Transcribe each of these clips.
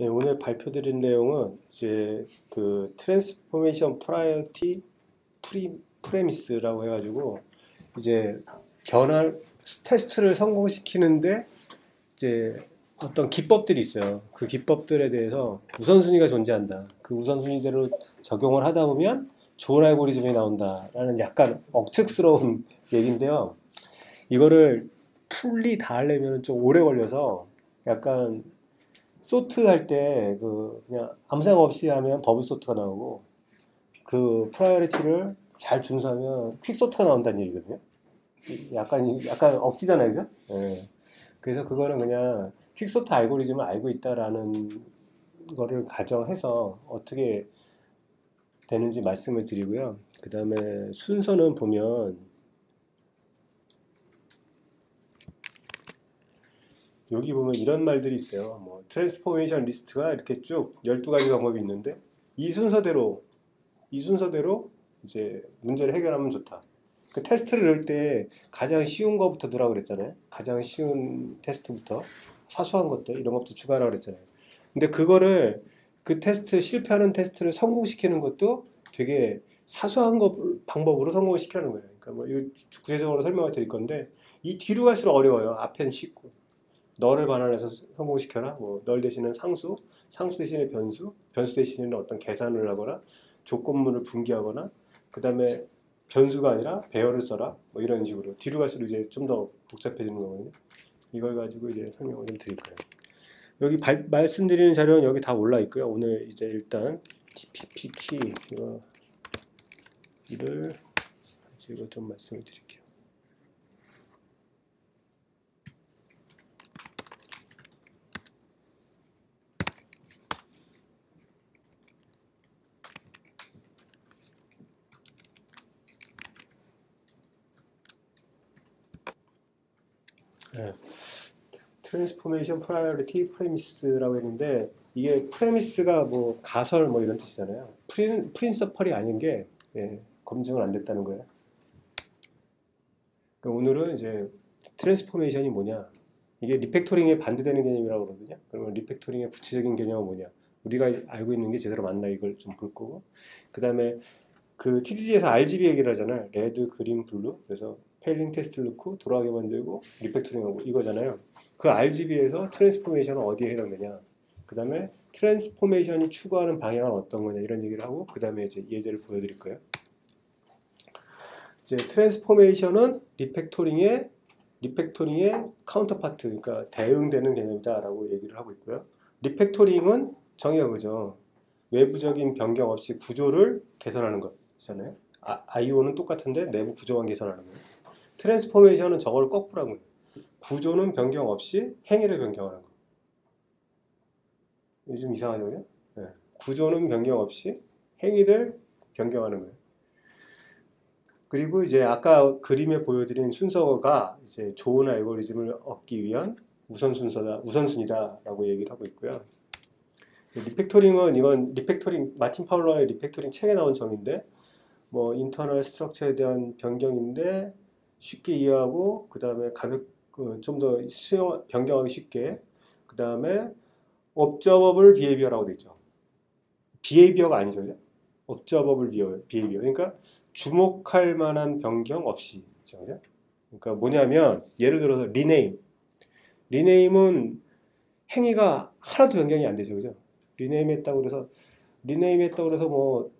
네, 오늘 발표드린 내용은 이제 그 트랜스포메이션 프라이어티 프레미스라고 해가지고 이제 변환 테스트를 성공시키는데 이제 어떤 기법들이 있어요. 그 기법들에 대해서 우선순위가 존재한다. 그 우선순위대로 적용을 하다 보면 좋은 알고리즘이 나온다라는 약간 억측스러운 얘기인데요. 이거를 풀리 다 하려면 좀 오래 걸려서 약간 소트 할 때 그 그냥 아무 생각 없이 하면 버블 소트가 나오고 그 프라이어리티를 잘 준수하면 퀵 소트가 나온다는 얘기거든요. 약간 억지잖아요, 그죠? 예. 그래서 그거는 그냥 퀵 소트 알고리즘을 알고 있다라는 거를 가정해서 어떻게 되는지 말씀을 드리고요. 그 다음에 순서는 보면 여기 보면 이런 말들이 있어요. 뭐 트랜스포메이션 리스트가 이렇게 쭉 12가지 방법이 있는데 이 순서대로 이 순서대로 이제 문제를 해결하면 좋다. 그 테스트를 넣을 때 가장 쉬운 거부터 넣으라고 그랬잖아요. 가장 쉬운 테스트부터 사소한 것들 이런 것도 추가하라고 그랬잖아요. 근데 그거를 그 테스트 실패하는 테스트를 성공시키는 것도 되게 사소한 거 방법으로 성공을 시키는 거예요. 그러니까 뭐 이거 구체적으로 설명을 드릴 건데 이 뒤로 갈수록 어려워요. 앞엔 쉽고 널을 반환해서 성공시켜라. 뭐 널 대신에 상수, 상수 대신에 변수, 변수 대신에는 어떤 계산을 하거나 조건문을 분기하거나 그 다음에 변수가 아니라 배열을 써라 뭐 이런 식으로 뒤로 갈수록 이제 좀 더 복잡해지는 거거든요. 이걸 가지고 이제 설명을 좀 드릴 거예요. 여기 말씀드리는 자료는 여기 다 올라 있고요. 오늘 이제 일단 TPP 키 이를 가지고 좀 말씀을 드릴게요. 네. 트랜스포메이션 프라이어리티 프레미스라고 했는데 이게 프레미스가 뭐 가설 뭐 이런 뜻이잖아요. 프린서펄이 아닌 게 검증은 안 됐다는 거예요. 그러니까 오늘은 이제 트랜스포메이션이 뭐냐 이게 리팩토링에 반대되는 개념이라고 그러거든요. 그러면 리팩토링의 구체적인 개념은 뭐냐 우리가 알고 있는 게 제대로 맞나 이걸 좀 볼 거고 그 다음에 그 TDD에서 RGB 얘기를 하잖아요. 레드, 그린, 블루. 그래서 페일링 테스트를 넣고 돌아가게 만들고 리팩토링하고 이거잖아요. 그 RGB에서 트랜스포메이션은 어디에 해당되냐. 그 다음에 트랜스포메이션이 추구하는 방향은 어떤 거냐 이런 얘기를 하고 그 다음에 이제 예제를 보여드릴 거예요. 이제 트랜스포메이션은 리팩토링의 카운터파트, 그러니까 대응되는 개념이다라고 얘기를 하고 있고요. 리팩토링은 정의가 그죠. 외부적인 변경 없이 구조를 개선하는 것이잖아요. IO는 똑같은데 내부 구조만 개선하는 거예요. 트랜스포메이션은 저걸 거꾸로 한 거예요. 구조는 변경 없이 행위를 변경하는 거. 이게 좀 이상하죠, 그죠? 네. 구조는 변경 없이 행위를 변경하는 거예요. 그리고 이제 아까 그림에 보여드린 순서가 이제 좋은 알고리즘을 얻기 위한 우선순위다라고 얘기를 하고 있고요. 리팩토링은 이건 리팩토링 마틴 파울러의 리팩토링 책에 나온 정의인데 뭐 인터널 스트럭처에 대한 변경인데 쉽게 이해하고 그 다음에 좀 더 변경하기 쉽게 그 다음에 observable behavior라고 돼 있죠. behavior가 아니죠, 그죠? observable behavior. 그러니까 주목할 만한 변경 없이, 그죠? 그러니까 뭐냐면 예를 들어서 리네임은 행위가 하나도 변경이 안 되죠, 그죠? 리네임했다고 그래서 뭐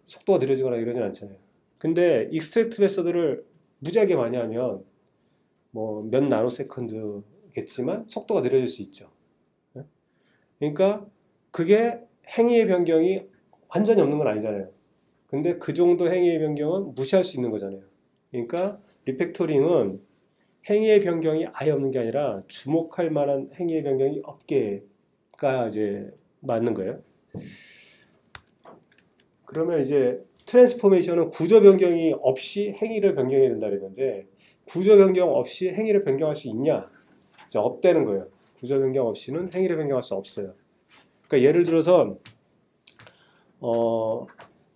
속도가 느려지거나 이러진 않잖아요. 근데 익스트랙트 메서드를 무지하게 많이 하면 뭐 몇 나노세컨드겠지만 속도가 느려질 수 있죠. 그러니까 그게 행위의 변경이 완전히 없는 건 아니잖아요. 근데 그 정도 행위의 변경은 무시할 수 있는 거잖아요. 그러니까 리팩토링은 행위의 변경이 아예 없는 게 아니라 주목할 만한 행위의 변경이 없게가 이제 맞는 거예요. 그러면 이제 트랜스포메이션은 구조 변경이 없이 행위를 변경해야 된다 그랬는데 구조 변경 없이 행위를 변경할 수 있냐? 이제 없다는 거예요. 구조 변경 없이는 행위를 변경할 수 없어요. 그러니까 예를 들어서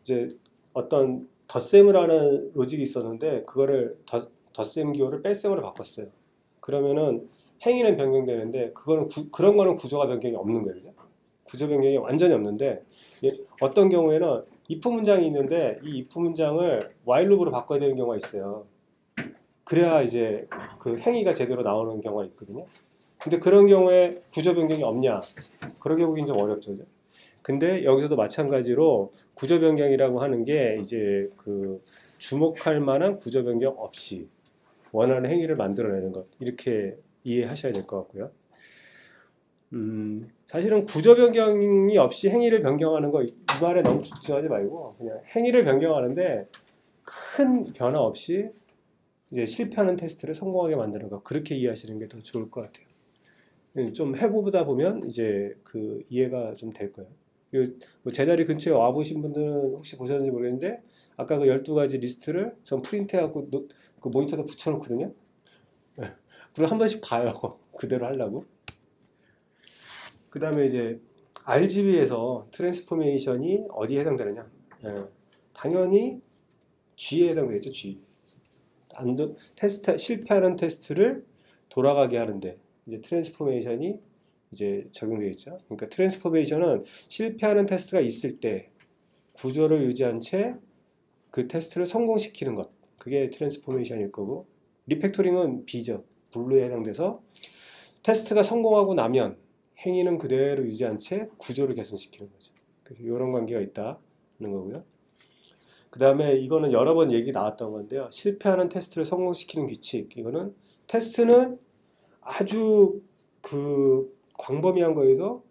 이제 어떤 덧셈을 하는 로직이 있었는데 그거를 덧셈 기호를 뺄셈으로 바꿨어요. 그러면은 행위는 변경되는데 그런 거는 구조가 변경이 없는 거예요. 그죠? 구조 변경이 완전히 없는데 어떤 경우에는 if 문장이 있는데 이 if 문장을 while loop으로 바꿔야 되는 경우가 있어요. 그래야 이제 그 행위가 제대로 나오는 경우가 있거든요. 근데 그런 경우에 구조 변경이 없냐? 그러게 보긴 좀 어렵죠. 그죠? 근데 여기서도 마찬가지로 구조 변경이라고 하는 게 이제 그 주목할 만한 구조 변경 없이 원하는 행위를 만들어내는 것, 이렇게 이해하셔야 될 것 같고요. 사실은 구조 변경이 없이 행위를 변경하는 거 이 말에 너무 집중하지 말고 그냥 행위를 변경하는데 큰 변화 없이 이제 실패하는 테스트를 성공하게 만드는 것, 그렇게 이해하시는 게 더 좋을 것 같아요. 좀 해보다 보면 이제 그 이해가 좀 될 거예요. 뭐 제자리 근처에 와보신 분들은 혹시 보셨는지 모르겠는데 아까 그 12가지 리스트를 전 프린트해갖고 그 모니터에 붙여놓거든요. 네. 그리고 한 번씩 봐요. 그대로 하려고. 그 다음에 이제 RGB에서 트랜스포메이션이 어디에 해당되느냐? 당연히 G에 해당되겠죠. G. 실패하는 테스트를 돌아가게 하는데 이제 트랜스포메이션이 이제 적용되겠죠. 그러니까 트랜스포메이션은 실패하는 테스트가 있을 때 구조를 유지한 채 그 테스트를 성공시키는 것, 그게 트랜스포메이션일 거고, 리팩토링은 B죠. 블루에 해당돼서 테스트가 성공하고 나면 행위는 그대로 유지한 채 구조를 개선시키는 거죠. 그래서 이런 관계가 있다는 거고요. 그 다음에 이거는 여러 번 얘기 나왔던 건데요. 실패하는 테스트를 성공시키는 규칙. 이거는 테스트는 아주 그 광범위한 거에서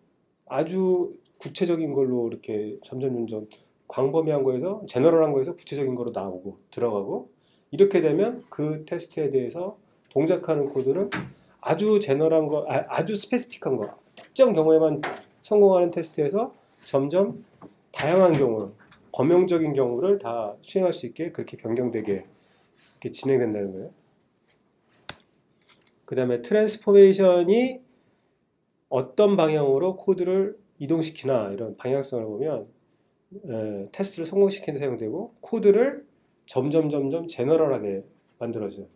아주 구체적인 걸로 이렇게 점점 광범위한 거에서 제너럴한 거에서 구체적인 거로 나오고 들어가고, 이렇게 되면 그 테스트에 대해서 동작하는 코드는 아주 제너럴한 거, 아주 스페시픽한 거, 특정 경우에만 성공하는 테스트에서 점점 다양한 경우, 범용적인 경우를 다 수행할 수 있게 그렇게 변경되게 이렇게 진행된다는 거예요. 그 다음에 트랜스포메이션이 어떤 방향으로 코드를 이동시키나 이런 방향성을 보면 테스트를 성공시키는 데 사용되고, 코드를 점점 제너럴하게 만들어줘요.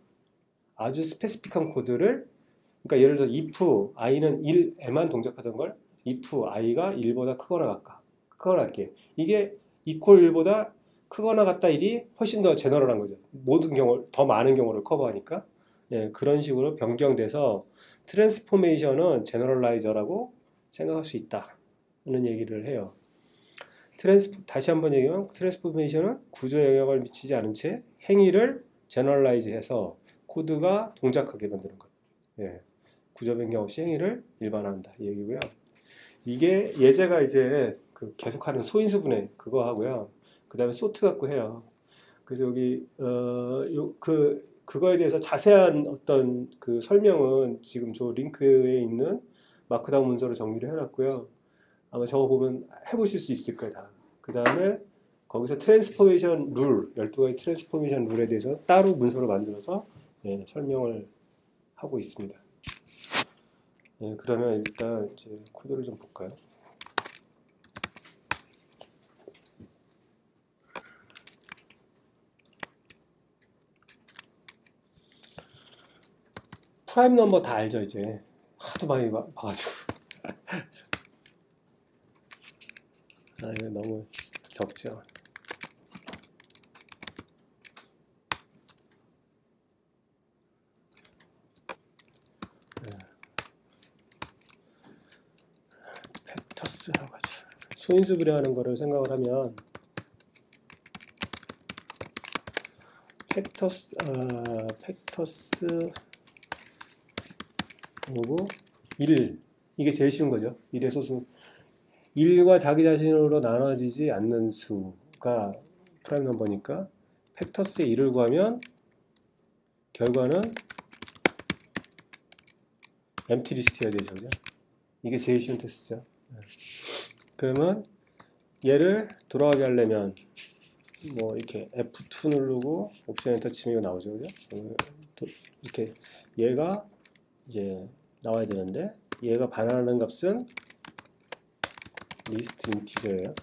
아주 스페시픽한 코드를, 그러니까 예를 들어 if i는 1에만 동작하던 걸 if i가 1보다 크거나 같게, 이게 equal 1보다 크거나 같다 1이 훨씬 더 제너럴한 거죠. 모든 경우, 더 많은 경우를 커버하니까. 그런 식으로 변경돼서 트랜스포메이션은 제너럴라이저라고 생각할 수 있다는 얘기를 해요. 다시 한번 얘기하면 트랜스포메이션은 구조에 영향을 미치지 않은 채 행위를 제너럴라이즈해서 코드가 동작하게 만드는 것. 구조 변경 없이 행위를 일반화한다 이 얘기고요. 이게 예제가 이제 그 계속하는 소인수분해 그거 하고요. 그 다음에 소트 갖고 해요. 그래서 여기 그거에 대해서 자세한 어떤 그 설명은 지금 저 링크에 있는 마크다운 문서로 정리를 해놨고요. 아마 저거 보면 해보실 수 있을 거예요. 다. 그 다음에 거기서 트랜스포메이션 룰, 12가지 트랜스포메이션 룰에 대해서 따로 문서로 만들어서 설명을 하고 있습니다. 그러면 일단 이제 코드를 좀 볼까요? 프라임 넘버 다 알죠, 이제. 하도 많이 봐가지고. 이거 너무 적죠. 팩터스라고 하죠. 소인수분해하는 거를 생각을 하면 팩터스 오브 1, 이게 제일 쉬운 거죠. 1의 소수, 1과 자기 자신으로 나눠지지 않는 수가 프라임 넘버니까 팩터스의 1을 구하면 결과는 empty list여야 되죠. 그죠? 이게 제일 쉬운 테스트죠. 그러면 얘를 돌아가게 하려면 뭐 이렇게 F2 누르고 옵션 엔터 치면 이거 나오죠. 그죠? 이렇게 얘가 이제 나와야 되는데, 얘가 반환하는 값은 리스트 인티저예요.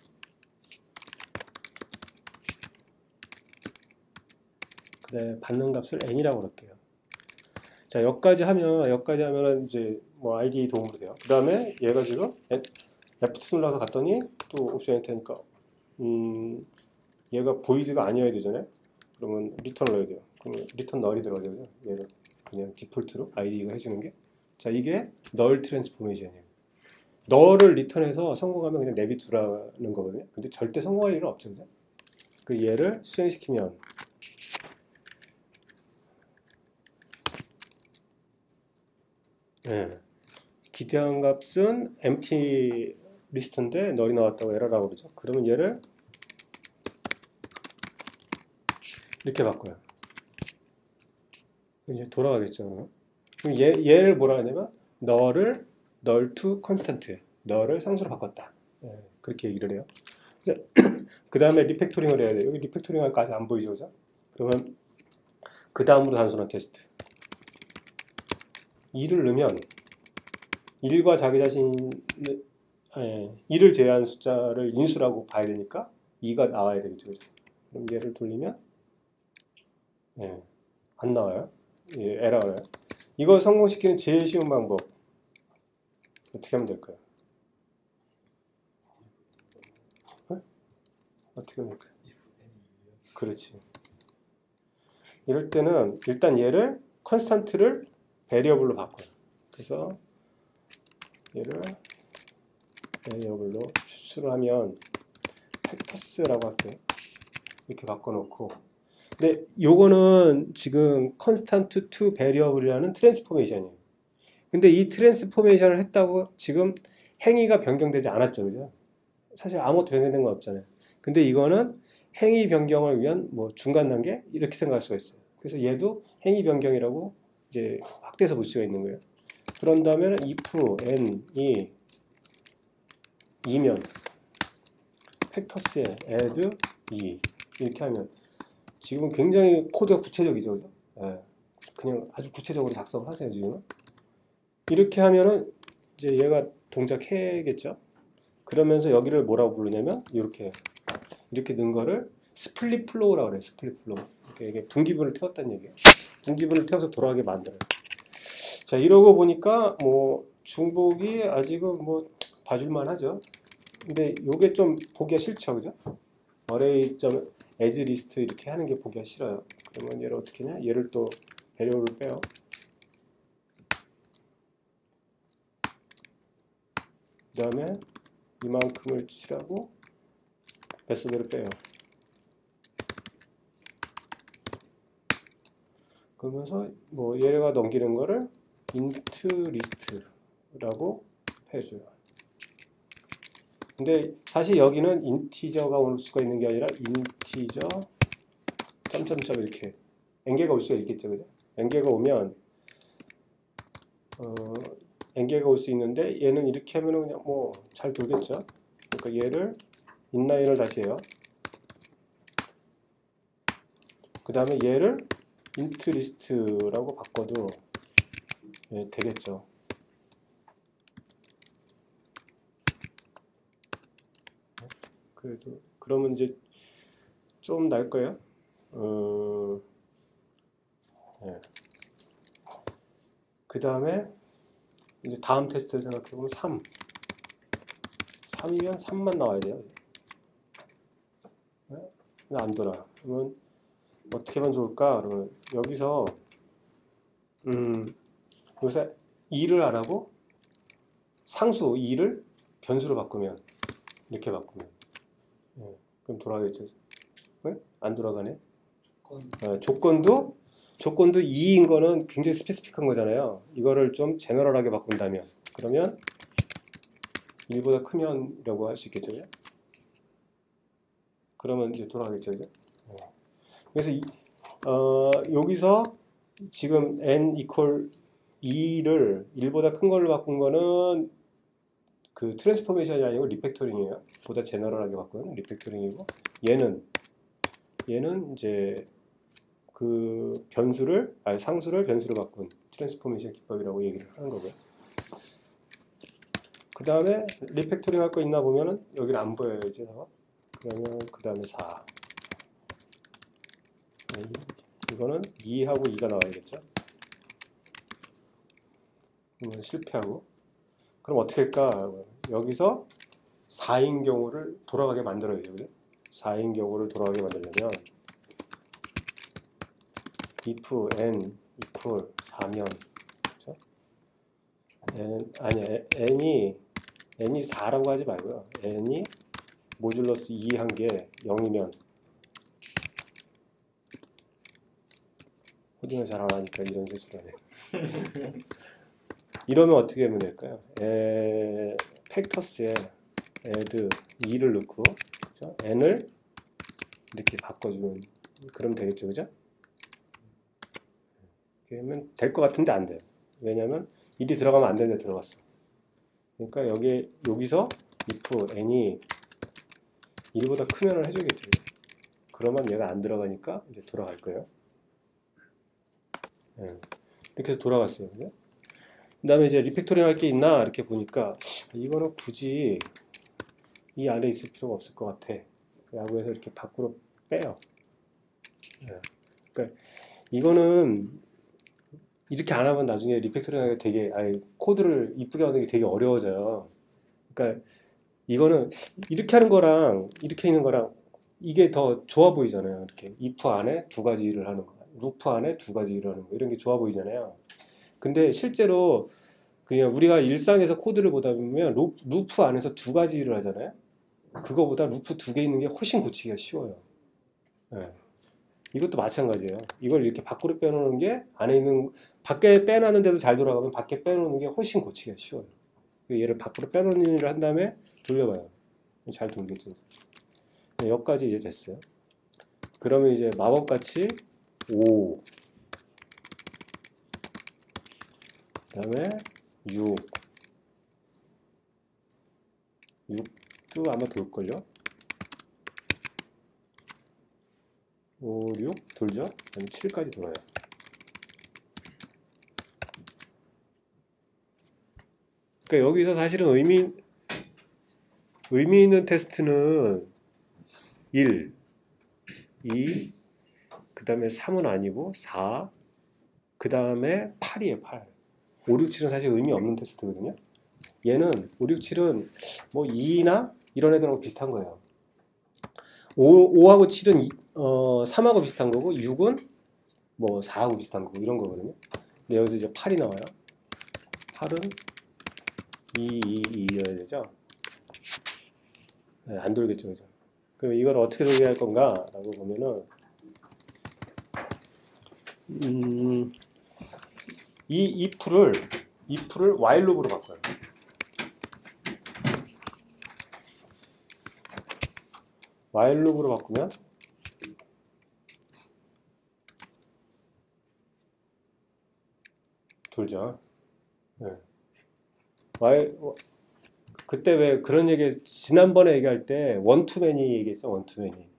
그래, 받는 값을 n이라고 그럴게요. 자, 여기까지 하면 이제 뭐 IDE 도움으로 돼요. 그 다음에 얘가 지금 F2 눌러서 갔더니 또 옵션 엔터니까 얘가 보이드가 아니어야 되잖아요. 그러면 리턴 넣어야 돼요. 그러면 리턴 널이 들어가죠. 얘를 그냥 디폴트로 IDE가 해주는 게. 자, 이게 널 트랜스포메이션이에요. 널을 리턴해서 성공하면 그냥 내비두라는 거거든요. 근데 절대 성공할 일은 없죠. 그죠? 그 얘를 수행시키면 네. 기대한 값은 empty 리스트인데 널이 나왔다고 에러라고 그러죠. 그러면 얘를 이렇게 바꿔요. 이제 돌아가겠죠. 그럼 얘를 뭐라 하냐면 널을 null to constant, 널을 상수로 바꿨다. 네. 그렇게 얘기를 해요. 그 다음에 리팩토링을 해야 돼요. 여기 리팩토링까지 안 보이죠, 그죠? 그러면 그 다음으로 단순한 테스트. 2를 넣으면 1과 자기 자신 2를 제외한 숫자를 인수라고 봐야 되니까 2가 나와야 되겠죠. 그럼 얘를 돌리면 안 나와요. 에러가 나요. 이걸 성공시키는 제일 쉬운 방법 어떻게 하면 될까요? 어떻게 하면 될까요? 그렇지. 이럴 때는 일단 얘를 컨스탄트를 베리어블로 바꿔요. 그래서 얘를 베리어블로 추출을 하면 팩터스라고 할게요. 이렇게 바꿔놓고, 근데 요거는 지금 컨스탄트 투 베리어블이라는 트랜스포메이션이에요. 근데 이 트랜스포메이션을 했다고 지금 행위가 변경되지 않았죠, 그죠? 사실 아무것도 변경된 건 없잖아요. 근데 이거는 행위 변경을 위한 뭐 중간 단계 이렇게 생각할 수가 있어요. 그래서 얘도 행위 변경이라고 이제 확대해서 볼 수가 있는 거예요. 그런 다음에 if n이 2면 팩터스에 add 2 이렇게 하면 지금은 굉장히 코드가 구체적이죠, 그죠? 예, 그냥 아주 구체적으로 작성을 하세요 지금. 이렇게 하면은 이제 얘가 동작해야겠죠. 그러면서 여기를 뭐라고 부르냐면 이렇게 넣은 거를 스플릿 플로우라고 그래요. 스플릿 플로우. 이게 분기분을 태웠다는 얘기예요. 분기분을 태워서 돌아가게 만들어요. 자, 이러고 보니까 뭐 중복이 아직은 뭐 봐줄만 하죠. 근데 요게 좀 보기가 싫죠, 그죠? array.as list 이렇게 하는 게 보기가 싫어요. 그러면 얘를 어떻게 하냐? 얘를 또 배려를 빼요. 그 다음에 이만큼을 칠하고 메소드를 빼요. 그러면서 뭐 얘가 넘기는 거를 int list라고 해줘요. 근데 사실 여기는 인티저가 올 수가 있는 게 아니라 인티저 점점점 이렇게 n개가 올 수가 있겠죠, 그죠? n개가 오면 n개가 올 수 있는데 얘는 이렇게 하면은 그냥 뭐 잘 돌겠죠. 그러니까 얘를 인라인을 다시 해요. 그 다음에 얘를 int list라고 바꿔도 되겠죠. 그래도 그러면 이제 좀 날 거예요. 그 다음에 이제 다음 테스트 생각해보면 3이면 3만 나와야 돼요. 근데 안 돌아. 그러면 어떻게 하면 좋을까? 그러면 여기서 요새 2를 안 하고 상수 2를 변수로 바꾸면 이렇게 바꾸면 그럼 돌아가겠죠. 안 돌아가네. 조건도 2인 거는 굉장히 스페시픽한 거잖아요. 이거를 좀 제너럴하게 바꾼다면 그러면 1보다 크면이라고 할 수 있겠죠. 그러면 이제 돌아가겠죠. 그래서 여기서 지금 n equal 2를 1보다 큰 걸로 바꾼 거는 그 트랜스포메이션이 아니고 리팩토링이에요. 보다 제너럴하게 바꾼 리팩토링이고 얘는 이제 그 상수를 변수로 바꾼 트랜스포메이션 기법이라고 얘기를 하는 거고요. 그 다음에 리팩토링 할 거 있나 보면은 여기는 안 보여요 이제. 그러면 그 다음에 4. 이거는 2하고 2가 나와야겠죠. 그러면 실패하고. 그럼 어떻게 할까? 여기서 4인 경우를 돌아가게 만들어야죠. 그죠? 4인 경우를 돌아가게 만들려면 if n equal 4면 그렇죠? n이 4라고 하지 말고요. n이 모듈러스 2 한 게 0이면 코딩을 잘 안 하니까 이런 실수를 하네. 이러면 어떻게 하면 될까요? 팩터스에 add 2를 넣고 그렇죠? n을 이렇게 바꿔주면 그럼 되겠죠, 그죠? 그러면 될 것 같은데 안 돼요. 왜냐면 1이 들어가면 안 되는데 들어갔어. 그러니까 여기서 if n이 1보다 크면을 해주겠죠. 그러면 얘가 안 들어가니까 이제 돌아갈 거예요. 네. 이렇게 해서 돌아갔어요. 그 다음에 이제 리팩토링 할 게 있나 이렇게 보니까 이거는 굳이 이 안에 있을 필요가 없을 것 같아 라고 해서 이렇게 밖으로 빼요. 네. 그러니까 이거는 이렇게 안 하면 나중에 리팩토링 하기가 되게 코드를 이쁘게 하는 게 되게 어려워져요. 그러니까 이거는 이렇게 하는 거랑 이렇게 있는 거랑 이게 더 좋아 보이잖아요. 이렇게 if 안에 두 가지 일을 하는 거, 루프 안에 두 가지 일을 하는 거 이런 게 좋아 보이잖아요. 근데 실제로 그냥 우리가 일상에서 코드를 보다 보면 루프 안에서 두 가지 일을 하잖아요. 그거보다 루프 두 개 있는 게 훨씬 고치기가 쉬워요. 네. 이것도 마찬가지예요. 이걸 이렇게 밖으로 빼놓는 게 안에 있는 밖에 빼놨는데도 잘 돌아가면 밖에 빼놓는 게 훨씬 고치기가 쉬워요. 얘를 밖으로 빼놓는 일을 한 다음에 돌려봐요. 잘 돌겠죠. 네, 여기까지 이제 됐어요. 그러면 이제 마법같이 5 그 다음에 6도 아마 돌걸요. 5, 6 돌죠. 그다음에 7까지 돌아요. 그러니까 여기서 사실은 의미 있는 테스트는 1, 2, 그 다음에 3은 아니고 4, 그 다음에 8이에요. 8. 5, 6, 7은 사실 의미 없는 테스트거든요. 얘는 5, 6, 7은 뭐 2나 이런 애들하고 비슷한 거예요. 5하고 7은 3하고 비슷한 거고 6은 뭐 4하고 비슷한 거고 이런 거거든요. 근데 여기서 이제 8이 나와요. 8은 2여야 되죠. 네, 안 돌겠죠, 그죠? 그럼 이걸 어떻게 돌게 할 건가? 라고 보면은, 이 if를 while loop으로 바꿔요. while loop으로 바꾸면, 돌죠. 네. 그때 왜 그런 얘기 지난번에 얘기할 때 원투맨이 얘기했어. 원투맨이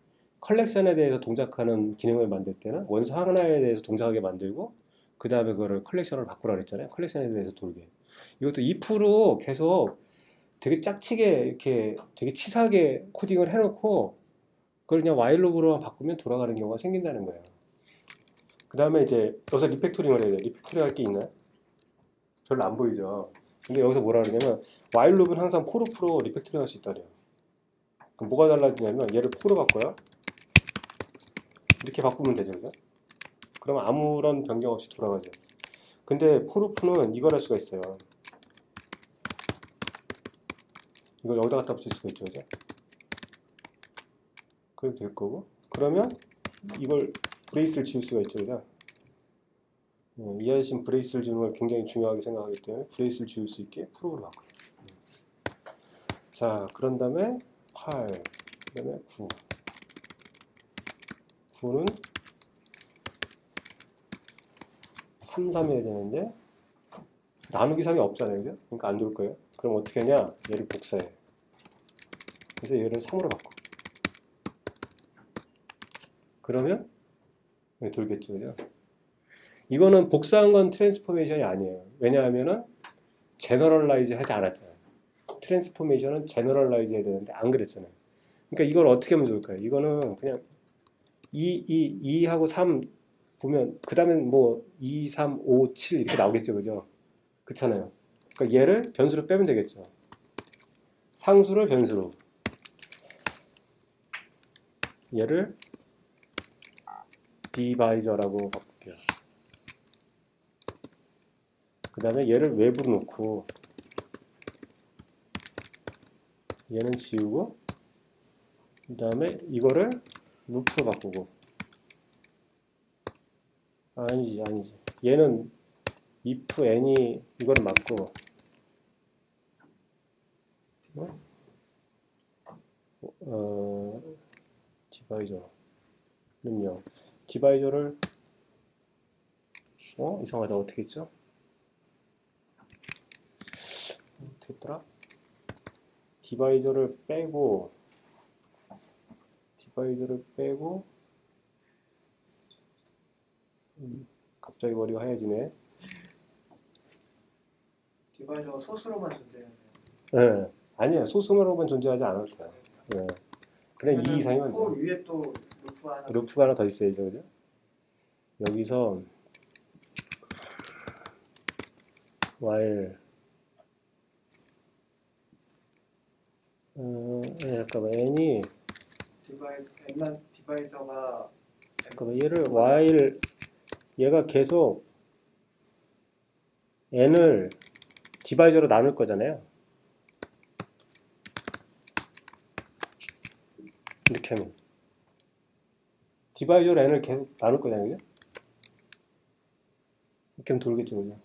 컬렉션에 대해서 동작하는 기능을 만들 때는 원소 하나에 대해서 동작하게 만들고 그 다음에 그거를 컬렉션을 바꾸라 그랬잖아요. 컬렉션에 대해서 돌게. 이것도 if로 계속 되게 짝치게 이렇게 되게 치사하게 코딩을 해놓고 그걸 그냥 while loop으로만 바꾸면 돌아가는 경우가 생긴다는 거예요. 그 다음에 이제 여기서 리팩토링을 해야 돼요. 리팩토링 할 게 있나요? 별로 안 보이죠. 근데 여기서 뭐라 그러냐면 while loop은 항상 포르프로 리팩토링 할 수 있다래요. 그럼 뭐가 달라지냐면 얘를 포로 바꿔요. 이렇게 바꾸면 되죠, 그죠? 그러면 아무런 변경 없이 돌아가죠. 근데 포르프는 이걸 할 수가 있어요. 이걸 여기다 갖다 붙일 수가 있죠, 그죠? 그래도 될 거고. 그러면 이걸 브레이스를 지울 수가 있죠, 그죠? 이 아저씨는 브레이스를 지우는 걸 굉장히 중요하게 생각하기 때문에 브레이스를 지울 수 있게 프로그램을 바꿔요. 자, 그런 다음에 8, 그 다음에 9. 9는 3, 3 해야 되는데 나누기 3이 없잖아요, 그죠? 그러니까 안 돌 거예요. 그럼 어떻게 하냐? 얘를 복사해. 그래서 얘를 3으로 바꿔. 그러면 돌겠죠, 그죠? 이거는 복사한 건 트랜스포메이션이 아니에요. 왜냐하면은 제너럴라이즈 하지 않았잖아요. 트랜스포메이션은 제너럴라이즈 해야 되는데 안 그랬잖아요. 그러니까 이걸 어떻게 하면 좋을까요? 이거는 그냥 2하고 3 보면 그 다음엔 뭐 2, 3, 5, 7 이렇게 나오겠죠, 그죠? 그렇잖아요. 그러니까 얘를 변수로 빼면 되겠죠. 상수를 변수로. 얘를 디바이저라고 바꿀게요. 그 다음에 얘를 외부로 놓고 얘는 지우고 그 다음에 이거를 루프로 바꾸고 아니지 얘는 if n이 이거를 맞고 디바이저는요 디바이저를 이상하다 어떻게 했죠? 어떻게 했더라? 디바이저를 빼고 갑자기 머리가 하얘지네. 디바이저가 소수로만 존재해요. 네. 아니야 소수로만 존재하지 않을 거야. 네. 그냥 2 이상이면 그 위에 또 루프가 하나 더 있어야죠, 그죠? 여기서 while 잠깐만 n이 디바이저가 잠깐만 얘를 while 얘가 계속 n을 디바이저로 나눌 거잖아요. 이렇게 하면 디바이저로 n을 계속 나눌 거잖아요. 이렇게 하면 돌겠죠, 그죠?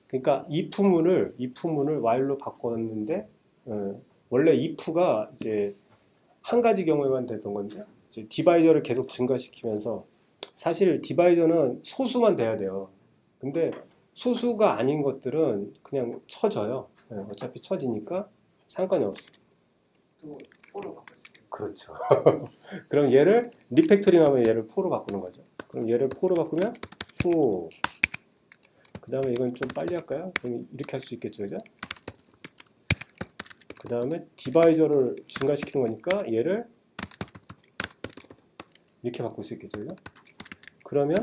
그러니까 if문을 while로 바꿨는데 원래 if가 이제 한 가지 경우에만 됐던 건데 이제 디바이저를 계속 증가시키면서 사실 디바이저는 소수만 돼야 돼요. 근데 소수가 아닌 것들은 그냥 쳐져요. 어차피 쳐지니까 상관이 없어. 또 포로 바꿀 수 있어요. 그렇죠. 그럼 얘를 리팩토링하면 얘를 포로 바꾸는 거죠. 그럼 얘를 포로 바꾸면 포. 그 다음에 이건 좀 빨리 할까요? 그럼 이렇게 할 수 있겠죠, 그죠? 그 다음에 디바이저를 증가시키는 거니까 얘를 이렇게 바꿀 수 있겠죠, 그죠? 그러면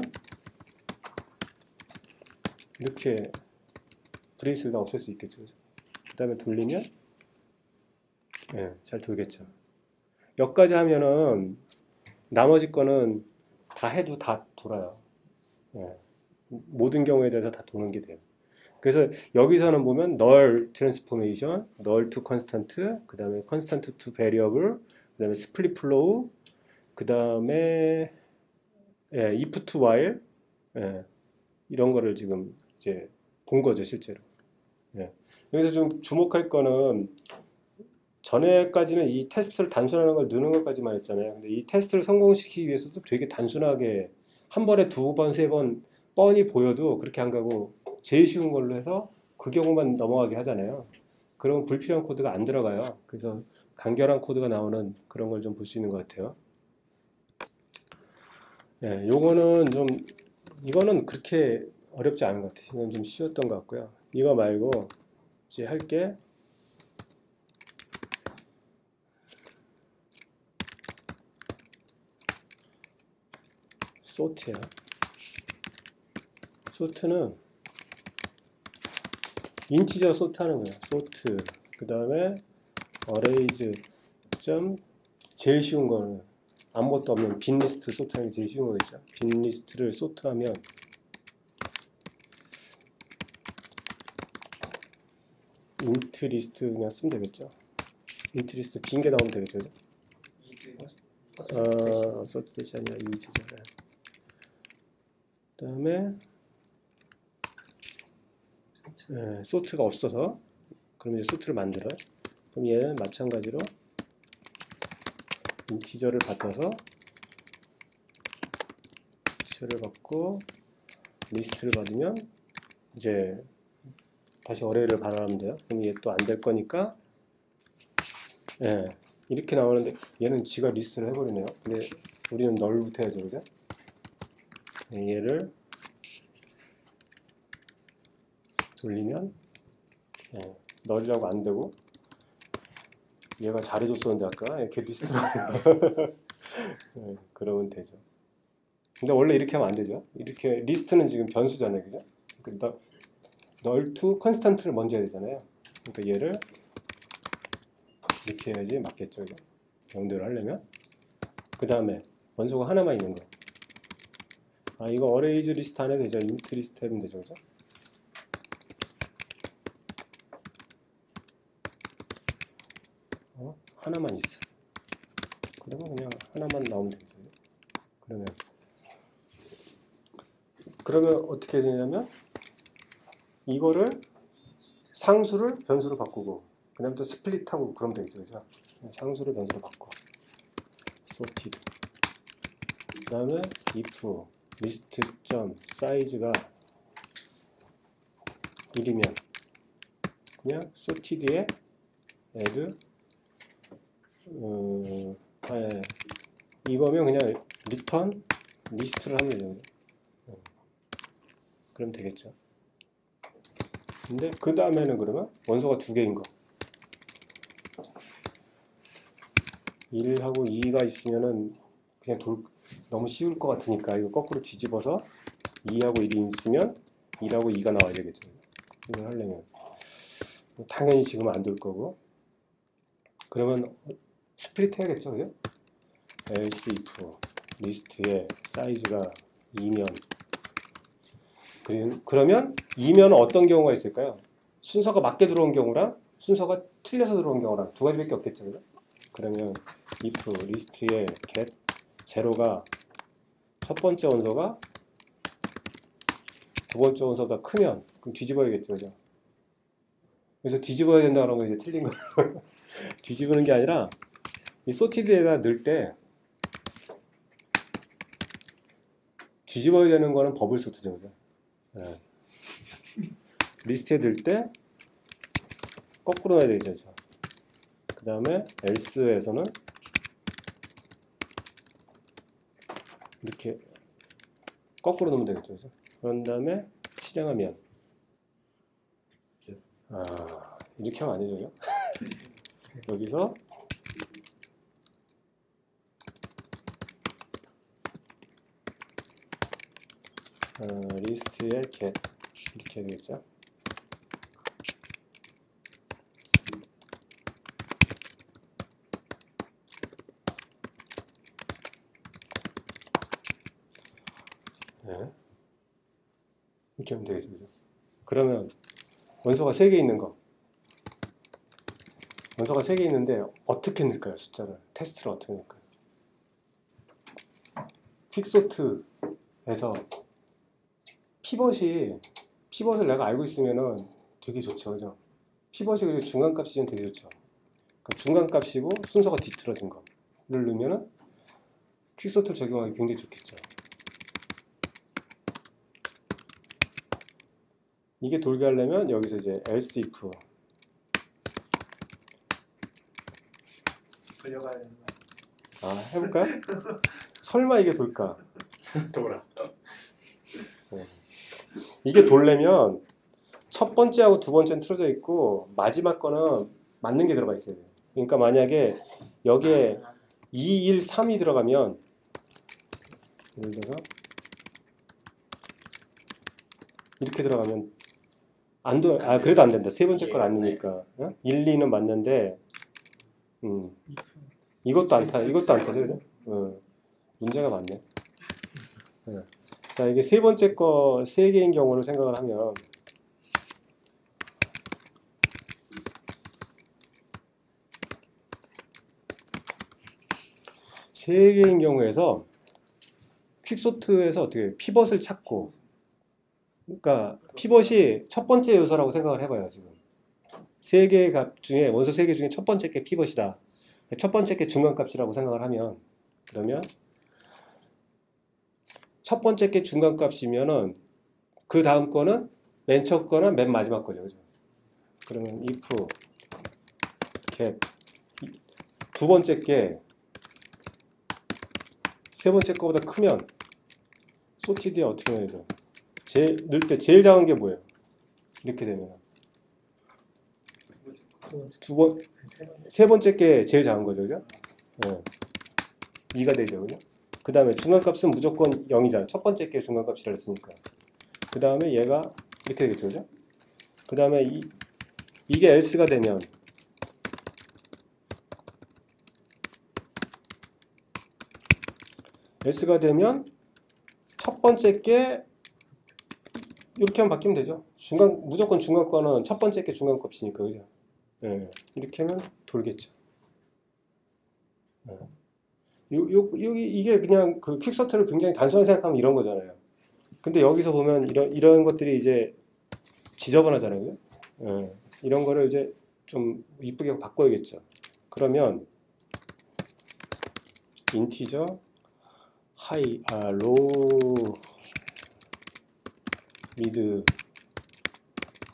이렇게 브레이스를 다 없앨 수 있겠죠, 그죠? 그 다음에 돌리면 잘 돌겠죠. 여기까지 하면은 나머지 거는 다 해도 다 돌아요. 모든 경우에 대해서 다 도는 게 돼요. 그래서 여기서는 보면 null transformation, null to constant, 그 다음에 constant to variable, 그 다음에 split flow, 그 다음에 if to while 이런 거를 지금 이제 본 거죠 실제로. 여기서 좀 주목할 거는 전에까지는 이 테스트를 단순하는 걸 넣는 것까지만 했잖아요. 근데 이 테스트를 성공시키기 위해서도 되게 단순하게 한 번에 2번, 3번 뻔히 보여도 그렇게 안 가고 제일 쉬운 걸로 해서 그 경우만 넘어가게 하잖아요. 그러면 불필요한 코드가 안 들어가요. 그래서 간결한 코드가 나오는 그런 걸 좀 볼 수 있는 것 같아요. 요거는 좀 이거는 그렇게 어렵지 않은 것 같아요. 이건 좀 쉬웠던 것 같고요. 이거 말고 이제 할게 sort야. sort는 인티저 sort 하는 거예요. sort. 그 다음에 arrays 점 제일 쉬운 거는 아무것도 없는 빈 리스트 sort 하는 게 제일 쉬운 거겠죠. 빈 리스트를 sort 하면 int 리스트 그냥 쓰면 되겠죠. int 리스트 빈 게 나오면 되겠죠. sort 대시 아니라 이즈죠. 그 다음에 sort가 없어서 그럼 이제 sort를 만들어. 그럼 얘는 마찬가지로 인티저를 받아서 인티저를 받고 리스트를 받으면 이제 다시 어레이를 반환하면 돼요. 그럼 얘 또 안 될 거니까 이렇게 나오는데 얘는 지가 리스트를 해버리네요. 근데 우리는 널부터 해야죠, 그죠? 얘를 돌리면 널이라고 안 되고 얘가 잘해줬었는데 아까 이렇게 리스트라고 그러면 되죠. 근데 원래 이렇게 하면 안 되죠. 이렇게 리스트는 지금 변수잖아요, 그죠? null to constant를 먼저 해야 되잖아요. 그러니까 얘를 이렇게 해야지 맞겠죠. 경대로 하려면. 그 다음에 원소가 하나만 있는 거. 아, 이거 어레이즈 리스트 안 해도 되죠. 인트 리스트 하면 되죠. 그죠? 하나만 있어. 그러면 그냥 하나만 나오면 되죠. 그러면 어떻게 되냐면 이거를 상수를 변수로 바꾸고 그 다음에 또 스플릿하고 그러면 되겠죠. 그죠? 상수를 변수로 바꿔. sorted. 그 다음에 if list.size가 1이면 그냥 sorted에 add 이거면 그냥 return list를 하면 되죠. 그럼 되겠죠. 근데 그 다음에는 그러면 원소가 두 개인 거 1하고 2가 있으면은 그냥 너무 쉬울 것 같으니까 이거 거꾸로 뒤집어서 2하고 1이 있으면 1하고 2가 나와야 되겠죠. 이걸 하려면 당연히 지금은 안 돌 거고 그러면 스플릿 해야겠죠. 그죠? else if 리스트의 사이즈가 2면 그러면 2면은 어떤 경우가 있을까요? 순서가 맞게 들어온 경우랑 순서가 틀려서 들어온 경우랑 두 가지밖에 없겠죠. 그죠? 그러면 if 리스트의 get 제로가 첫 번째 원소가 두 번째 원소보다 크면 그럼 뒤집어야겠죠. 그죠? 그래서 뒤집어야 된다는 거 이제 틀린 거예요. 뒤집는 게 아니라 이 sorted에다 넣을 때 뒤집어야 되는 거는 버블 소트죠. 그죠? 네. 리스트에 넣을 때 거꾸로 넣어야 되죠. 그 다음에 else에서는 이렇게 거꾸로 넣으면 되겠죠. 그죠? 그런 다음에 실행하면 이렇게 하면 안 되죠. 여기서 리스트에 get 이렇게 해야 되겠죠. 네. 이렇게 하면 되겠죠. 그러면 원소가 3개 있는 거 원소가 3개 있는데 어떻게 넣을까요? 숫자를 테스트를 어떻게 넣을까요? 퀵소트에서 피벗을 내가 알고 있으면은 되게 좋죠. 그죠? 피벗이 그리고 중간값이면 되게 좋죠. 그러니까 중간값이고 순서가 뒤틀어진 거를 넣으면은 퀵소트를 적용하기 굉장히 좋겠죠. 이게 돌게 하려면 여기서 이제 else if 돌려가야 되는 거. 해볼까요? 설마 이게 돌까? 돌아. 이게 돌려면 첫 번째하고 두 번째는 틀어져 있고 마지막 거는 맞는 게 들어가 있어야 돼요. 그러니까 만약에 여기에 2, 1, 3이 들어가면 예를 들어서 이렇게 들어가면 그래도 안 된다. 세 번째 걸 안 넣으니까 1, 2는 맞는데 이것도 안 타죠. 그죠? 문제가 많네. 자, 이게 세 번째 거 3개인 경우를 생각을 하면 세 개인 경우에서 퀵소트에서 어떻게 피벗을 찾고 그러니까 피벗이 첫 번째 요소라고 생각을 해봐요. 지금 3개 값 중에 원소 3개 중에 첫 번째 게 피벗이다. 첫 번째 게 중간값이라고 생각을 하면 그러면 첫 번째 게 중간값이면은 그 다음 거는 맨 첫 거는 맨 마지막 거죠. 그죠? 그러면 if get 두 번째 게 세 번째 거보다 크면 sorted에 어떻게 해야 돼요? 넣을 때 제일 작은 게 뭐예요? 이렇게 되면 세 번째 게 제일 작은 거죠. 그죠? 2가 되죠. 그죠? 그 다음에 중간값은 무조건 0이잖아요. 첫 번째 게 중간값이라 했으니까. 그 다음에 얘가 이렇게 되겠죠. 그죠? 그 다음에 이게 else가 되면 첫 번째 게 이렇게 하면 바뀌면 되죠. 무조건 중간 거는 첫 번째 게 중간 값이니까, 그죠? 예, 이렇게 하면 돌겠죠. 예. 이게 그냥 그 퀵서트를 굉장히 단순하게 생각하면 이런 거잖아요. 근데 여기서 보면 이런 것들이 이제 지저분하잖아요. 그죠? 예, 이런 거를 이제 좀 이쁘게 바꿔야겠죠. 그러면 인티저 로우 미드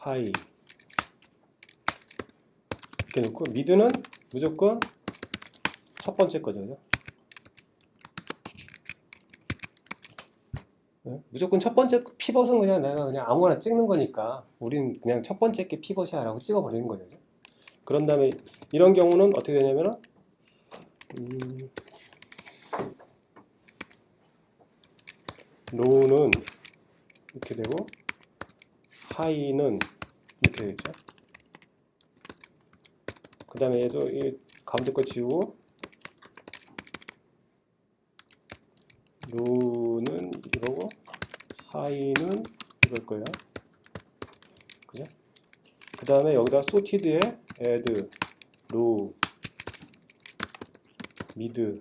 하이 이렇게 놓고 미드는 무조건 첫 번째 거죠. 그죠? 네? 무조건 첫 번째 피벗은 그냥 내가 그냥 아무거나 찍는 거니까 우리는 그냥 첫 번째 게 피벗이야 라고 찍어 버리는 거죠. 그런 다음에 이런 경우는 어떻게 되냐면은 로우는 이렇게 되고 하이는 이렇게 되겠죠. 그 다음에 얘도 이 가운데 거 지우고 로우는 이거고 하이는 이걸 거예요. 그죠? 그 다음에 여기다 sorted에 add 로우 미드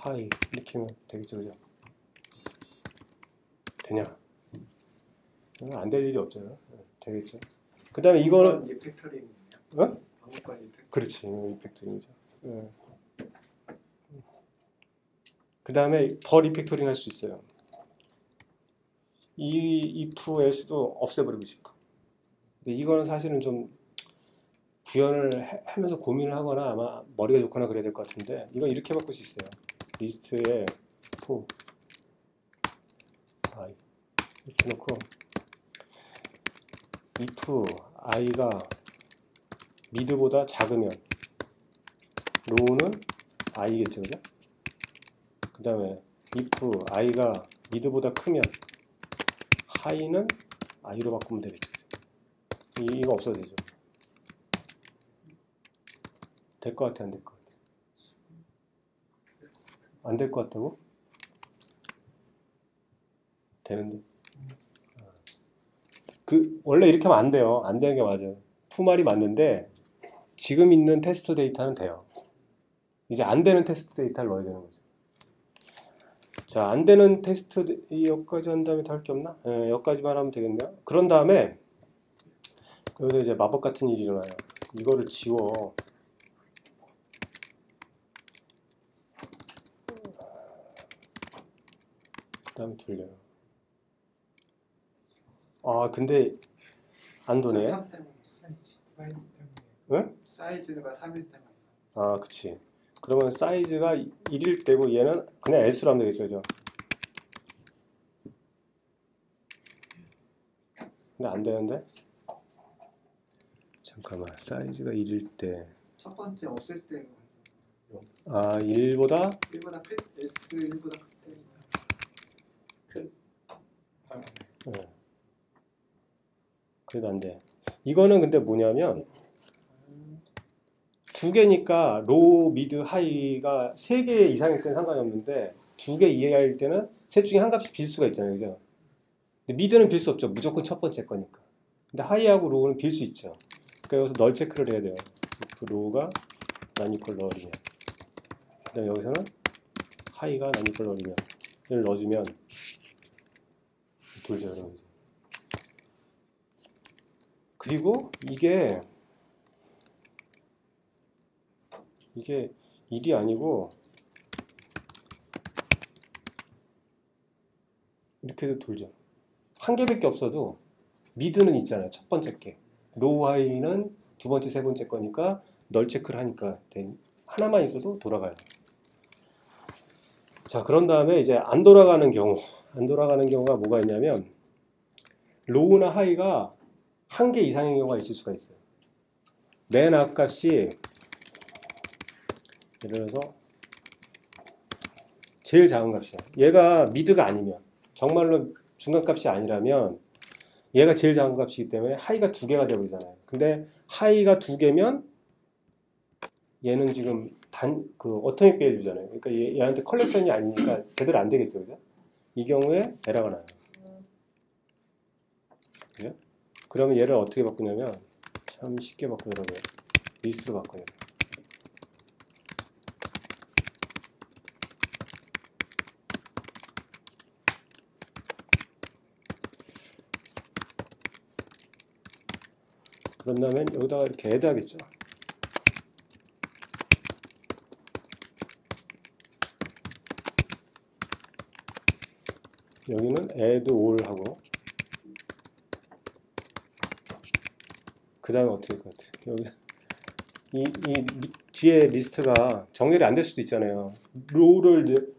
하이 이렇게 하면 되겠죠. 그죠? 되냐? 안 될 일이 없잖아요. 되겠죠. 그 다음에 이거는 리팩터링이에요. 어? 방법과 리팩. 그렇지, 리팩토링이죠. 예. 그 다음에 더 리팩토링 할 수 있어요. 이 if else도 없애버리고 싶어. 근데 이거는 사실은 좀 구현을 하면서 고민을 하거나 아마 머리가 좋거나 그래야 될 것 같은데 이건 이렇게 바꿀 수 있어요. 리스트에 for i 이렇게 놓고 if i가 미드보다 작으면 로우는 i겠죠, 그죠? 그 다음에 if i가 미드보다 크면 하이는 i로 바꾸면 되겠죠. 이거 없어도 되죠. 될 것 같아, 안 될 것 같아? 안 될 것 같다고? 되는데. 원래 이렇게 하면 안 돼요. 안 되는 게 맞아요. 말이 맞는데 지금 있는 테스트 데이터는 돼요. 이제 안 되는 테스트 데이터를 넣어야 되는 거죠. 자, 안 되는 테스트 여기까지 한 다음에 더 할 게 없나? 네, 여기까지만 하면 되겠네요. 그런 다음에 여기서 이제 마법 같은 일이 일어나요. 이거를 지워. 그 다음에 돌려요. 아, 근데 안 도네. 3 때문에 사이즈 때문에. 응? 사이즈가 3일 때문에. 아, 그치. 그러면 사이즈가 1일 때고 얘는 그냥 S로 하면 되겠죠, 그죠? 근데 안 되는데? 잠깐만, 사이즈가 1일 때. 첫 번째 없을 때. 아, 1보다? 1보다 크 S 1보다 크. 네. 그래도 안 돼. 이거는 근데 뭐냐면 두 개니까 로우, 미드, 하이가 세 개 이상일 때는 상관이 없는데 두 개 이하일 때는 셋 중에 한 값이 빌 수가 있잖아요, 그죠? 근데 미드는 빌 수 없죠. 무조건 첫 번째 거니까. 근데 하이하고 로우는 빌 수 있죠. 그러니까 여기서 널 체크를 해야 돼요. if 로우가 not equal 널이면. 그 다음에 여기서는 하이가 not equal 널이면 이걸 넣어주면 돌죠, 그러면 이제. 그리고 이게 일이 아니고 이렇게도 돌죠. 한 개밖에 없어도 미드는 있잖아요. 첫 번째 게. 로우 하이는 두 번째, 세 번째 거니까 널 체크를 하니까 하나만 있어도 돌아가요. 자, 그런 다음에 이제 안 돌아가는 경우가 뭐가 있냐면 로우나 하이가 한 개 이상의 경우가 있을 수가 있어요. 맨 앞값이 예를 들어서 제일 작은 값이야. 얘가 미드가 아니면 정말로 중간값이 아니라면 얘가 제일 작은 값이기 때문에 하이가 두 개가 되어버리잖아요. 근데 하이가 두 개면 얘는 지금 그 어토믹 밸류잖아요. 그러니까 얘한테 컬렉션이 아니니까 제대로 안 되겠죠, 그죠? 이 경우에 에러가 나요. 그죠? 그러면 얘를 어떻게 바꾸냐면 참 쉽게 바꾸더라고요. 리스트로 바꿔요. 그런 다음에 여기다가 이렇게 애드 하겠죠. 여기는 add all 하고 그 다음에 어떻게 할 것 같아요? 여기 이 뒤에 리스트가 정렬이 안 될 수도 있잖아요.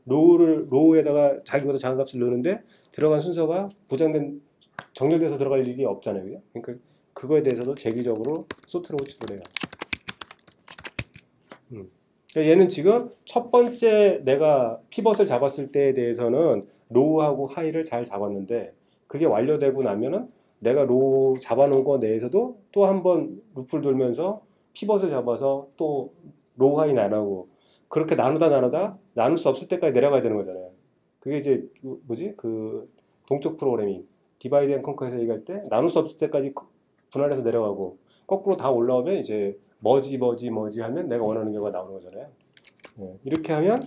로우에다가 자기보다 작은 값을 넣는데 들어간 순서가 보장된 정렬돼서 들어갈 일이 없잖아요. 그죠? 그러니까 그거에 대해서도 재기적으로 소트로 호출을 해요. 그러니까 얘는 지금 첫 번째 내가 피벗을 잡았을 때에 대해서는 로우하고 하이를 잘 잡았는데 그게 완료되고 나면은 내가 로우 잡아놓은 거 내에서도 또 한 번 루프를 돌면서 피벗을 잡아서 또 로우 하이 나누고 그렇게 나누다 나눌 수 없을 때까지 내려가야 되는 거잖아요. 그게 이제 뭐지? 그 동적 프로그래밍 디바이드 앤 컨커에서 얘기할 때 나눌 수 없을 때까지 분할해서 내려가고 거꾸로 다 올라오면 이제 머지 하면 내가 원하는 경우가 나오는 거잖아요. 네, 이렇게 하면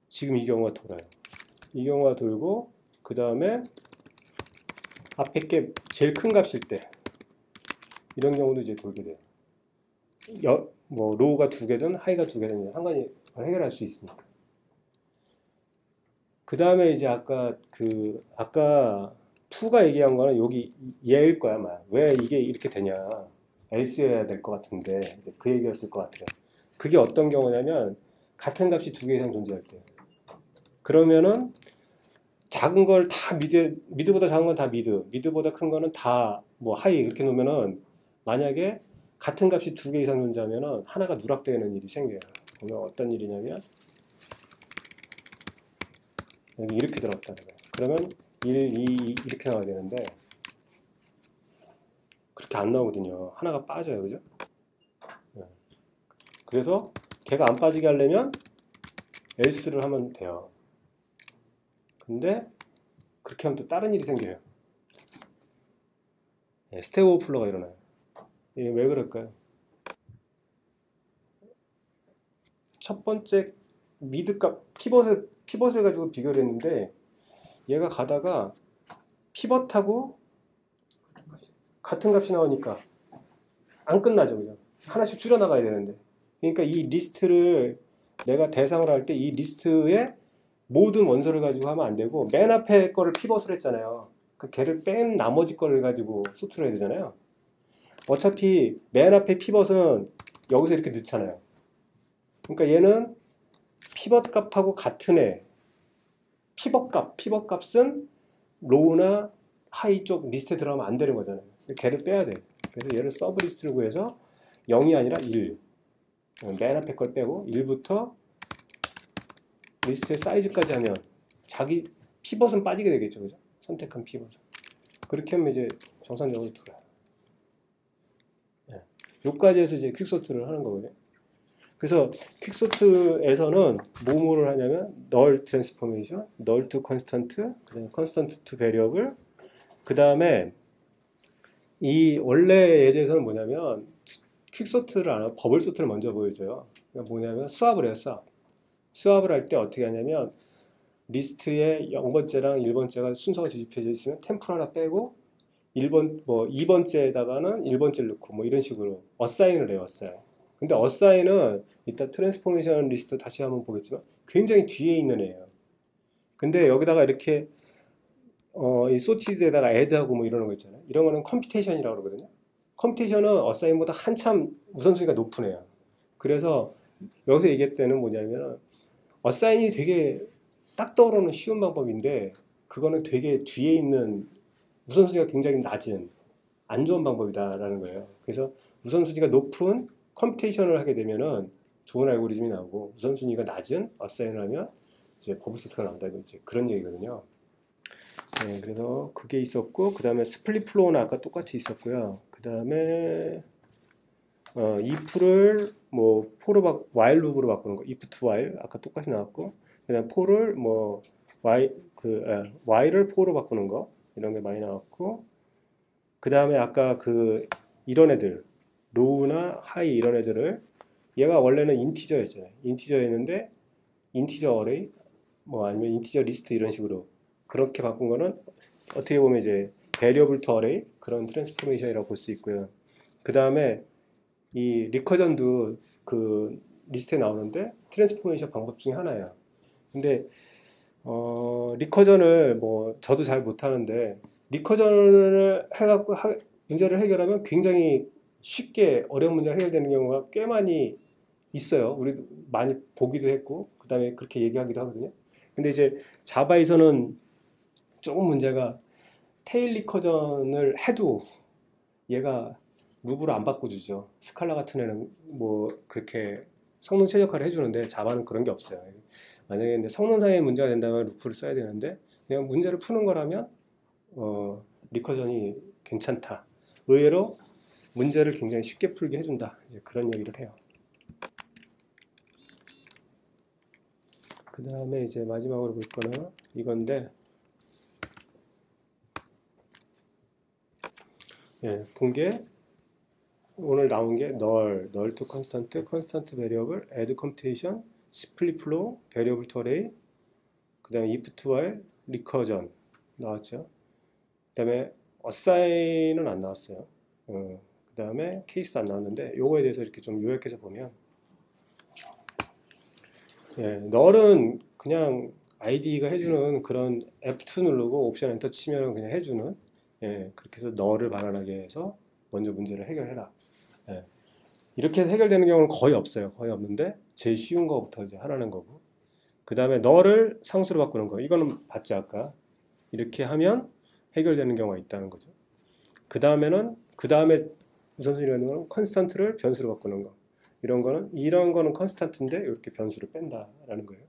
지금 이 경우가 돌아요. 이 경우가 돌고 그 다음에 앞에 게 제일 큰 값일 때 이런 경우도 이제 돌게 돼요. 뭐 로우가 두 개든 하이가 두 개든 상관이 해결할 수 있으니까. 그 다음에 이제 아까 푸가 얘기한 거는 여기 얘일 거야 아마. 왜 이게 이렇게 되냐. else여야 될 것 같은데 이제 그 얘기였을 것 같아요. 그게 어떤 경우냐면 같은 값이 두 개 이상 존재할 때. 그러면은 작은 걸 다 미드보다 작은 건 다 미드보다 큰 거는 다 뭐 하이 이렇게 놓으면은 만약에 같은 값이 두 개 이상 존재하면은 하나가 누락되는 일이 생겨요. 그러면 어떤 일이냐면 여기 이렇게 들어갔다는 거예요. 그러면 1, 2 이렇게 나와야 되는데 그렇게 안 나오거든요. 하나가 빠져요, 그죠? 그래서 걔가 안 빠지게 하려면 else를 하면 돼요. 근데 그렇게 하면 또 다른 일이 생겨요. 스택 오버플로가 일어나요. 이게 왜 그럴까요? 첫 번째 미드값 피벗을 가지고 비교를 했는데 얘가 가다가 피벗하고 같은 값이 나오니까 안 끝나죠, 그죠? 하나씩 줄여 나가야 되는데. 그러니까 이 리스트를 내가 대상으로 할 때 이 리스트에 모든 원소를 가지고 하면 안 되고 맨 앞에 거를 피벗을 했잖아요. 그 걔를 뺀 나머지 거를 가지고 소트를 해야 되잖아요. 어차피 맨 앞에 피벗은 여기서 이렇게 넣잖아요. 그러니까 얘는 피벗 값하고 같은 애 피벗 값은 로우나 하이 쪽 리스트에 들어가면 안 되는 거잖아요. 걔를 빼야 돼. 그래서 얘를 서브 리스트를 구해서 0이 아니라 1. 맨 앞에 걸 빼고 1부터 리스트의 사이즈까지 하면 자기 피벗은 빠지게 되겠죠, 그죠? 선택한 피벗은. 그렇게 하면 이제 정상적으로 돌아요. 네. 요까지 해서 이제 퀵소트를 하는 거거든요. 그래서 퀵소트에서는 뭐를 하냐면 null transformation, null to constant, 그다음에 constant to variable, 그 다음에 이 원래 예제에서는 뭐냐면 퀵소트를 안 하고 버블 소트를 먼저 보여줘요. 그러니까 뭐냐면 스왑을 해요, 스왑. 스왑을 할 때 어떻게 하냐면 리스트에 0번째랑 1번째가 순서가 뒤집혀져 있으면 템플 하나 빼고 1번 뭐 2번째에다가는 1번째를 넣고 뭐 이런 식으로 어사인을 해요, 어사인. 근데 어사인은 이따 트랜스포메이션 리스트 다시 한번 보겠지만 굉장히 뒤에 있는 애예요. 근데 여기다가 이렇게 이 소티드에다가 애드하고 뭐 이러는 거 있잖아요. 이런 거는 컴퓨테이션이라고 그러거든요. 컴퓨테이션은 어사인보다 한참 우선순위가 높은 애야. 그래서 여기서 얘기할 때는 뭐냐면 어사인이 되게 딱 떠오르는 쉬운 방법인데 그거는 되게 뒤에 있는 우선순위가 굉장히 낮은 안 좋은 방법이다라는 거예요. 그래서 우선순위가 높은 컴퓨테이션을 하게 되면은 좋은 알고리즘이 나오고 우선순위가 낮은 어사인을 하면 이제 버블 소트가 나온다 이제 그런 얘기거든요. 네, 그래서 그게 있었고, 그 다음에 스플릿 플로우는 아까 똑같이 있었고요. 그 다음에 if를 뭐 for로 while loop으로 바꾸는 거, if to while 아까 똑같이 나왔고, 그다음 for를 뭐 while을 for로 바꾸는 거 이런 게 많이 나왔고, 그 다음에 아까 이런 애들 low나 high 이런 애들을 얘가 원래는 인티저였잖아요. 인티저였는데 인티저 어레이 뭐 아니면 인티저 리스트 이런 식으로 그렇게 바꾼 거는 어떻게 보면 이제 베리어블 투 어레이 그런 트랜스포메이션이라고 볼 수 있고요. 그 다음에 이 리커전도 그 리스트에 나오는데 트랜스포메이션 방법 중에 하나예요. 근데 리커전을 뭐 저도 잘 못하는데 리커전을 해갖고 문제를 해결하면 굉장히 쉽게 어려운 문제가 해결되는 경우가 꽤 많이 있어요. 우리도 많이 보기도 했고 그 다음에 그렇게 얘기하기도 하거든요. 근데 이제 자바에서는 조금 문제가 테일 리커전을 해도 얘가 루브를 안 바꿔주죠. 스칼라 같은 애는 뭐 그렇게 성능 최적화를 해주는데 자바는 그런 게 없어요. 만약에 근데 성능상의 문제가 된다면 루프를 써야 되는데 그냥 문제를 푸는 거라면 리커전이 괜찮다. 의외로 문제를 굉장히 쉽게 풀게 해준다. 이제 그런 얘기를 해요. 그 다음에 이제 마지막으로 볼 거는 이건데, 예, 본 게 오늘 나온 게 null to constant, constant variable, add computation, split flow, variable to array, 그 다음에 if to while, recursion 나왔죠. 그 다음에 assign은 안 나왔어요. 그 다음에 케이스 안 나왔는데 요거에 대해서 이렇게 좀 요약해서 보면, 예, null은 그냥 IDE가 해주는 그런 F2 누르고 옵션 엔터 치면 그냥 해주는, 예, 그렇게 해서 null을 반환하게 해서 먼저 문제를 해결해라. 예, 이렇게 해서 해결되는 경우는 거의 없어요. 거의 없는데 제일 쉬운 거부터 이제 하라는 거고, 그 다음에 너를 상수로 바꾸는 거, 이거는 봤죠 아까. 이렇게 하면 해결되는 경우가 있다는 거죠. 그 다음에 우선순위라는 거는 컨스탄트를 변수로 바꾸는 거, 이런 거는 컨스탄트인데 이렇게 변수를 뺀다라는 거예요.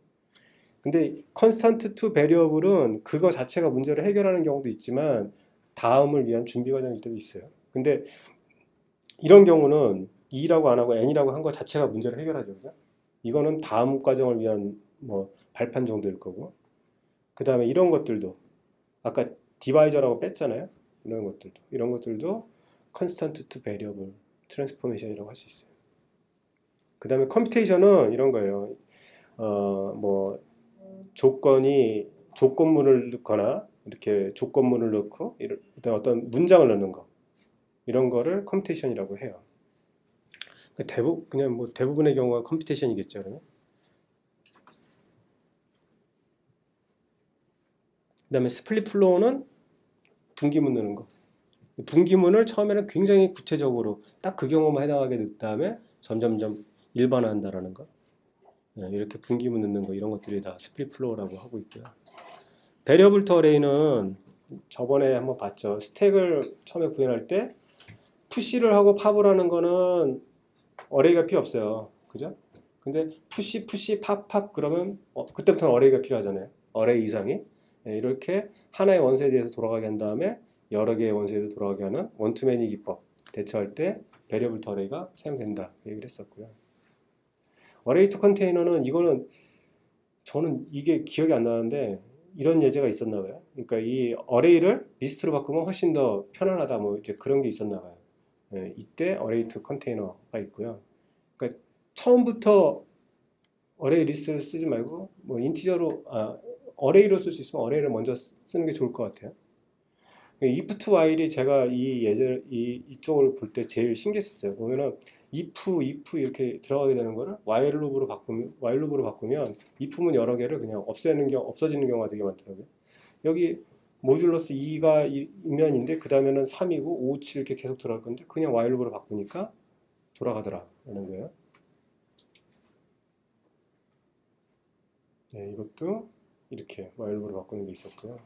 근데 컨스탄트 투 베리어블은 그거 자체가 문제를 해결하는 경우도 있지만 다음을 위한 준비 과정일 때도 있어요. 근데 이런 경우는 E라고 안 하고 N이라고 한 거 자체가 문제를 해결하죠. 그죠? 이거는 다음 과정을 위한 뭐 발판 정도일 거고, 그 다음에 이런 것들도 아까 디바이저라고 뺐잖아요. 이런 것들도 컨스탄트 투 베리어블 트랜스포메이션이라고 할 수 있어요. 그 다음에 컴퓨테이션은 이런 거예요. 뭐 조건문을 넣거나 이렇게 조건문을 넣고 어떤 문장을 넣는 거, 이런 거를 컴퓨테이션이라고 해요. 그냥 뭐 대부분의 경우가 컴퓨테이션이겠죠. 그러면. 그 다음에 스플릿 플로우는 분기문 넣는 거. 분기문을 처음에는 굉장히 구체적으로 딱 그 경우만 해당하게 넣은 다음에 점점점 일반화한다라는 거. 이렇게 분기문 넣는 거, 이런 것들이 다 스플릿 플로우라고 하고 있고요. 베리어블 투 어레이는 저번에 한번 봤죠. 스택을 처음에 구현할 때 푸시를 하고 팝을 하는 거는 어레이가 필요 없어요. 그죠? 근데 푸시 팝 그러면 그때부터는 어레이가 필요하잖아요. 어레이 이상이. 이렇게 하나의 원소에 대해서 돌아가게 한 다음에 여러 개의 원소에도 돌아가게 하는 원투매니 기법 대처할 때 베리어블 투 어레이가 사용된다 얘기를 했었고요. 어레이 투 컨테이너는 이거는 저는 이게 기억이 안 나는데 이런 예제가 있었나 봐요. 그러니까 이 어레이를 리스트로 바꾸면 훨씬 더 편안하다 뭐 이제 그런 게 있었나 봐요. 이때 어레이 투 컨테이너가 있고요. 그러니까 처음부터 어레이 리스트를 쓰지 말고 뭐 인티저로 어레이로 쓸 수 있으면 어레이를 먼저 쓰는 게 좋을 것 같아요. if to while이 제가 이쪽을 볼 때 제일 신기했었어요. 보면은 if 이렇게 들어가게 되는 거를 while loop으로 바꾸면 if문 여러 개를 그냥 없어지는 경우가 되게 많더라고요. 여기 모듈러스 2가 이면인데 그 다음에는 3이고 5, 7 이렇게 계속 들어갈 건데 그냥 while loop으로 바꾸니까 돌아가더라 라는 거예요. 네, 이것도 이렇게 while loop으로 바꾸는 게 있었고요.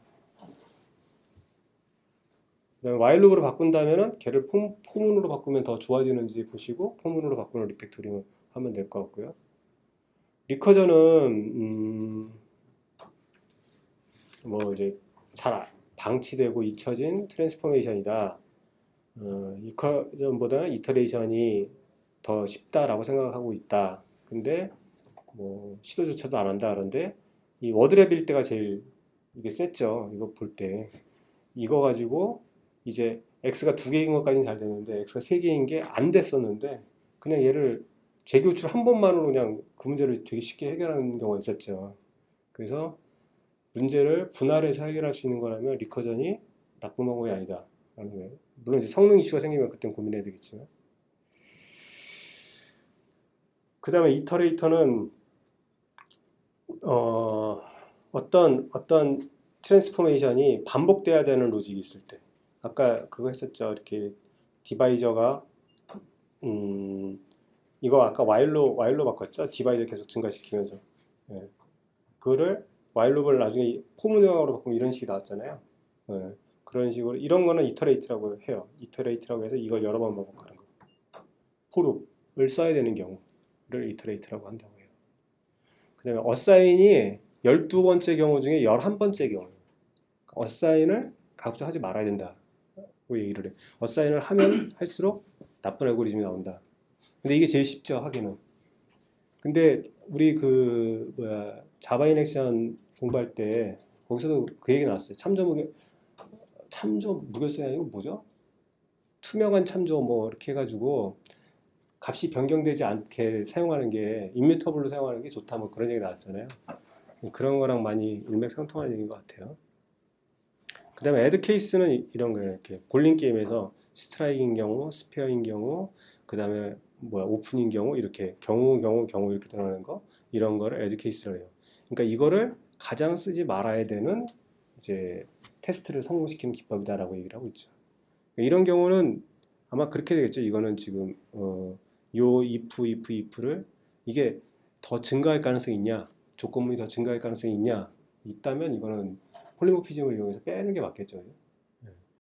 while loop으로 바꾼다면은 걔를 포문으로 바꾸면 더 좋아지는지 보시고 포문으로 바꾸는 리팩토링을 하면 될 것 같고요. 리커전은 뭐 이제 잘 방치되고 잊혀진 트랜스포메이션이다. 이커전보다는 이터레이션이 더 쉽다라고 생각하고 있다. 근데 뭐 시도조차도 안 한다. 그런데 이 워드랩 일 때가 제일 이게 셌죠. 이거 볼 때. 이거 가지고 이제 x가 두 개인 것까지는 잘 되는데 x가 세 개인 게 안 됐었는데 그냥 얘를 재교출 한 번만으로 그냥 그 문제를 되게 쉽게 해결하는 경우가 있었죠. 그래서 문제를 분할해서 해결할 수 있는 거라면 리커전이 나쁜 방법이 아니다. 물론 이제 성능 이슈가 생기면 그땐 고민해야 되겠지만. 그 다음에 이터레이터는 어떤 트랜스포메이션이 반복돼야 되는 로직이 있을 때, 아까 그거 했었죠. 이렇게 디바이저가 이거 아까 while로 바꿨죠. 디바이저 계속 증가시키면서. 예. 그거를 while로를 나중에 포문형으로 바꾸면 이런 식이 나왔잖아요. 예. 그런 식으로 이런 거는 이터레이트라고 해요. 이터레이트라고 해서 이걸 여러 번 반복하는 거. 포룹을 써야 되는 경우를 이터레이트라고 한다고 해요. 그 다음에 어사인이 12번째 경우 중에 11번째 경우. 어사인을 가급적 하지 말아야 된다고 얘기를 해. 어사인을 하면 할수록 나쁜 알고리즘이 나온다. 근데 이게 제일 쉽죠, 하기는. 근데 우리 자바 인액션 공부할 때 거기서도 그 얘기 나왔어요. 참조 무결성이 아니고 뭐죠? 투명한 참조 뭐 이렇게 해가지고 값이 변경되지 않게 사용하는 게 임뮤터블로 사용하는 게 좋다 뭐 그런 얘기 나왔잖아요. 그런 거랑 많이 일맥상통하는 얘기인 것 같아요. 그 다음에 애드 케이스는 이런 거예요. 이렇게 볼링 게임에서 스트라이크인 경우, 스페어인 경우, 그 다음에 오픈인 경우 이렇게 경우 이렇게 드러나는 거, 이런 거를 애드 케이스라고 해요. 그러니까 이거를 가장 쓰지 말아야 되는 이제 테스트를 성공시키는 기법이다라고 얘기를 하고 있죠. 이런 경우는 아마 그렇게 되겠죠. 이거는 지금 요 if를 이게 더 증가할 가능성이 있냐, 조건문이 더 증가할 가능성이 있냐, 있다면 이거는 폴리모피즘을 이용해서 빼는 게 맞겠죠.